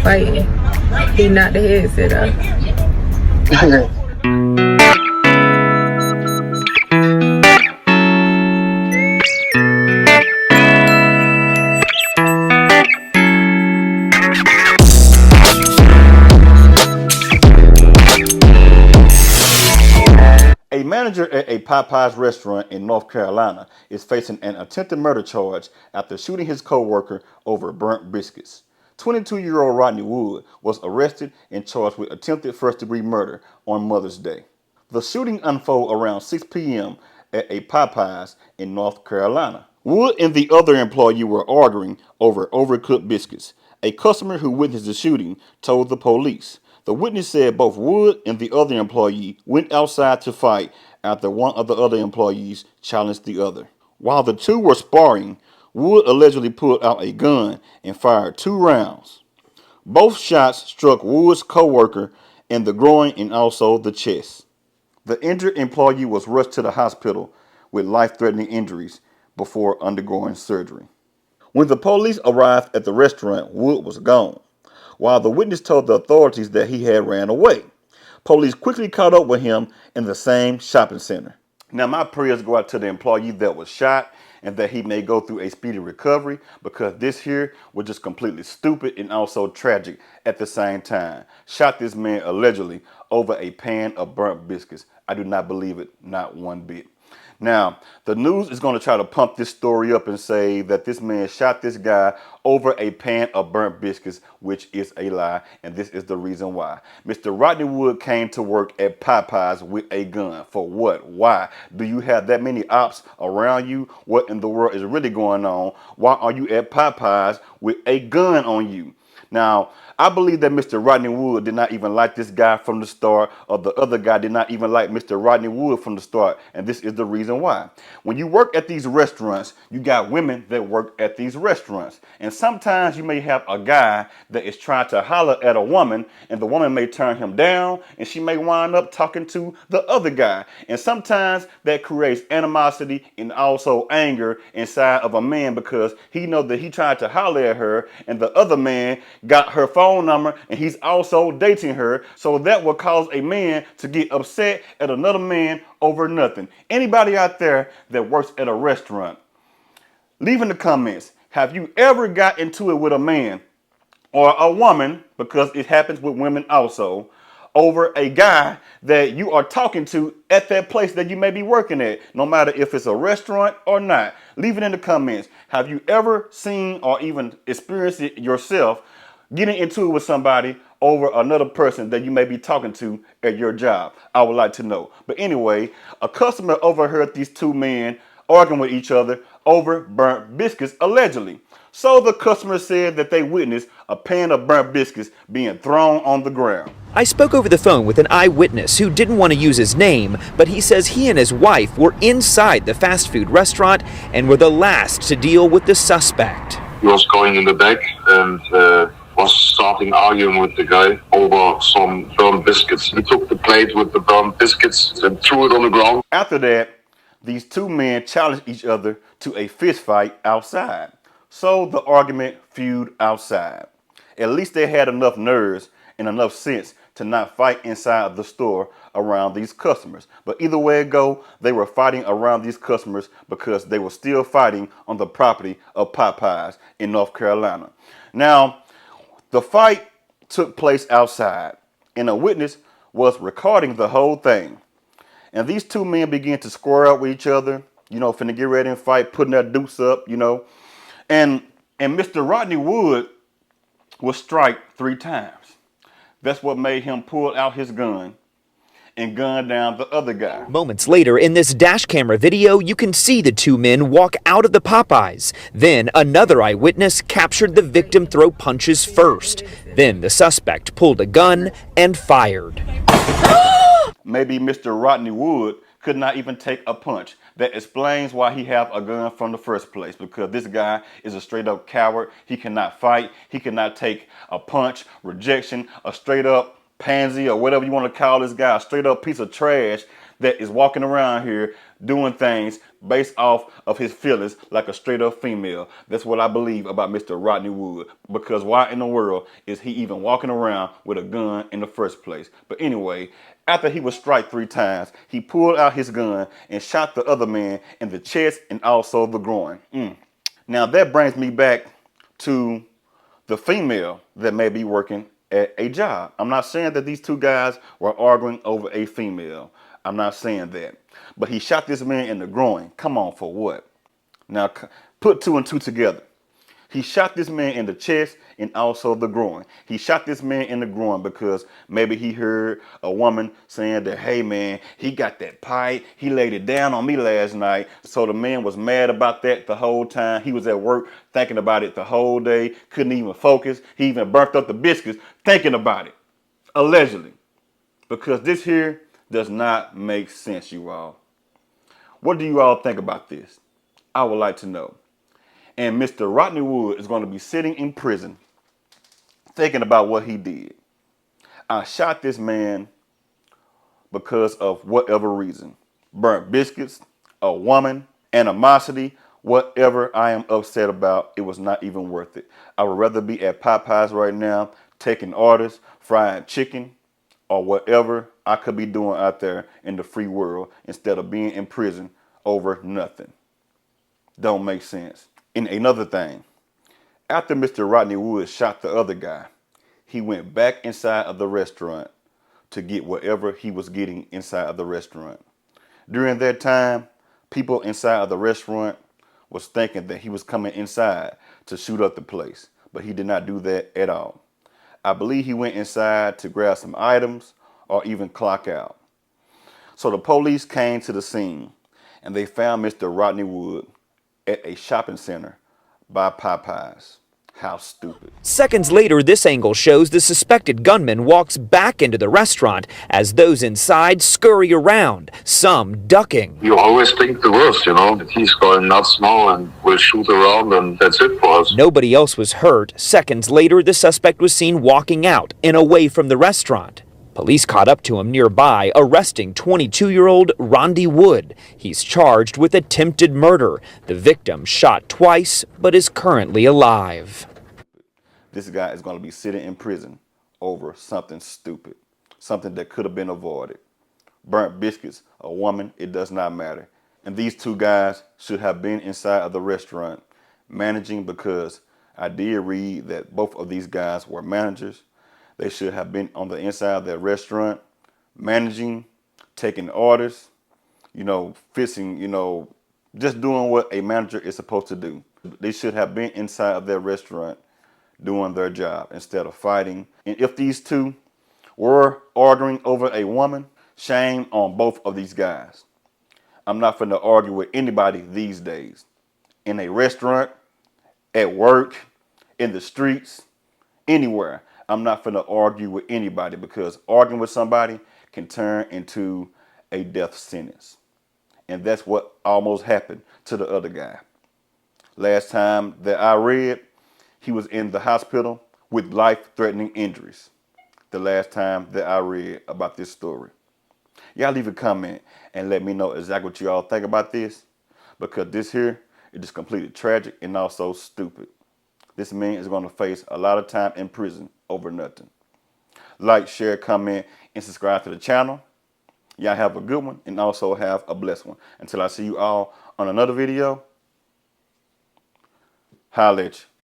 fighting. He knocked the headset off. A manager at a Popeyes restaurant in North Carolina is facing an attempted murder charge after shooting his co-worker over burnt biscuits. 22-year-old Rodney Wood was arrested and charged with attempted first-degree murder on Mother's Day. The shooting unfolded around 6 p.m. at a Popeyes in North Carolina. Wood and the other employee were arguing over overcooked biscuits. A customer who witnessed the shooting told the police. The witness said both Wood and the other employee went outside to fight after one of the other employees challenged the other. While the two were sparring, Wood allegedly pulled out a gun and fired 2 rounds. Both shots struck Wood's co-worker in the groin and also the chest. The injured employee was rushed to the hospital with life-threatening injuries before undergoing surgery. When the police arrived at the restaurant, Wood was gone, while the witness told the authorities that he had ran away. Police quickly caught up with him in the same shopping center. Now, my prayers go out to the employee that was shot and that he may go through a speedy recovery, because this here was just completely stupid and also tragic at the same time. Shot this man allegedly over a pan of burnt biscuits. I do not believe it, not one bit. Now, the news is going to try to pump this story up and say that this man shot this guy over a pan of burnt biscuits, which is a lie, and this is the reason why. Mr. Rodney Wood came to work at Popeyes with a gun. For what? Why? Do you have that many ops around you? What in the world is really going on? Why are you at Popeyes with a gun on you? Now, I believe that Mr. Rodney Wood did not even like this guy from the start, or the other guy did not even like Mr. Rodney Wood from the start, and this is the reason why. When you work at these restaurants, you got women that work at these restaurants, and sometimes you may have a guy that is trying to holler at a woman, and the woman may turn him down, and she may wind up talking to the other guy, and sometimes that creates animosity and also anger inside of a man, because he knows that he tried to holler at her, and the other man got her phone number and he's also dating her, so that will cause a man to get upset at another man over nothing. Anybody out there that works at a restaurant, leave in the comments, have you ever got into it with a man or a woman, because it happens with women also, over a guy that you are talking to at that place that you may be working at, no matter if it's a restaurant or not? Leave it in the comments. Have you ever seen or even experienced it yourself, getting into it with somebody over another person that you may be talking to at your job? I would like to know. But anyway, a customer overheard these 2 men arguing with each other over burnt biscuits, allegedly. So the customer said that they witnessed a pan of burnt biscuits being thrown on the ground. I spoke over the phone with an eyewitness who didn't want to use his name, but he says he and his wife were inside the fast food restaurant and were the last to deal with the suspect. He was going in the back and was starting arguing with the guy over some burnt biscuits. He took the plate with the burnt biscuits and threw it on the ground. After that, these 2 men challenged each other to a fist fight outside. So the argument feud outside. At least they had enough nerves and enough sense to not fight inside the store around these customers. But either way it go, they were fighting around these customers because they were still fighting on the property of Popeyes in North Carolina. Now, the fight took place outside, and a witness was recording the whole thing. And these 2 men began to square up with each other, finna get ready and fight, putting their deuce up, And Mr. Rodney Wood was struck 3 times. That's what made him pull out his gun and gun down the other guy. Moments later, in this dash camera video, you can see the 2 men walk out of the Popeyes. Then another eyewitness captured the victim throw punches first. Then the suspect pulled a gun and fired. Maybe Mr. Rodney Wood could not even take a punch. That explains why he have a gun from the first place, because this guy is a straight up coward. He cannot fight. He cannot take a punch, rejection, a straight up pansy, or whatever you want to call this guy, a straight up piece of trash. that is walking around here doing things based off of his feelings like a straight up female. That's what I believe about Mr. Rodney Wood. Because why in the world is he even walking around with a gun in the first place? But anyway, after he was struck 3 times, he pulled out his gun and shot the other man in the chest and also the groin. Now that brings me back to the female that may be working at a job. I'm not saying that these 2 guys were arguing over a female. I'm not saying that. But he shot this man in the groin. Come on, for what? Now, put 2 and 2 together. He shot this man in the chest and also the groin. He shot this man in the groin because maybe he heard a woman saying that, hey man, he got that pipe. He laid it down on me last night. So the man was mad about that the whole time. He was at work thinking about it the whole day. Couldn't even focus. He even burnt up the biscuits thinking about it. Allegedly. Because this here does not make sense, you all. What do you all think about this? I would like to know. And Mr. Rodney Wood is going to be sitting in prison thinking about what he did. I shot this man because of whatever reason. Burnt biscuits, a woman, animosity, whatever I am upset about, it was not even worth it. I would rather be at Popeyes right now, taking orders, frying chicken, or whatever I could be doing out there in the free world instead of being in prison over nothing. Don't make sense. And another thing, after Mr. Rodney Wood shot the other guy, he went back inside of the restaurant to get whatever he was getting inside of the restaurant. During that time, people inside of the restaurant was thinking that he was coming inside to shoot up the place, but he did not do that at all. I believe he went inside to grab some items or even clock out. So the police came to the scene and they found Mr. Rodney Wood at a shopping center by Popeyes. How stupid. Seconds later, this angle shows the suspected gunman walks back into the restaurant as those inside scurry around, some ducking. You always think the worst, that he's going nuts now and will shoot around and that's it for us. Nobody else was hurt. Seconds later, the suspect was seen walking out and away from the restaurant. Police caught up to him nearby, arresting 22-year-old Rodney Wood. He's charged with attempted murder. The victim shot twice, but is currently alive. This guy is going to be sitting in prison over something stupid, something that could have been avoided. Burnt biscuits, a woman, it does not matter. And these 2 guys should have been inside of the restaurant managing, because I did read that both of these guys were managers. They should have been on the inside of their restaurant, managing, taking orders, fixing, just doing what a manager is supposed to do. They should have been inside of their restaurant doing their job instead of fighting. And if these 2 were arguing over a woman, shame on both of these guys. I'm not finna argue with anybody these days. In a restaurant, at work, in the streets, anywhere. I'm not finna argue with anybody, because arguing with somebody can turn into a death sentence. And that's what almost happened to the other guy. Last time that I read, he was in the hospital with life-threatening injuries. The last time that I read about this story. Y'all leave a comment and let me know exactly what you all think about this, because this here is just completely tragic and also stupid. This man is going to face a lot of time in prison over nothing. Like, share, comment, and subscribe to the channel. Y'all have a good one and also have a blessed one. Until I see you all on another video, holla at you.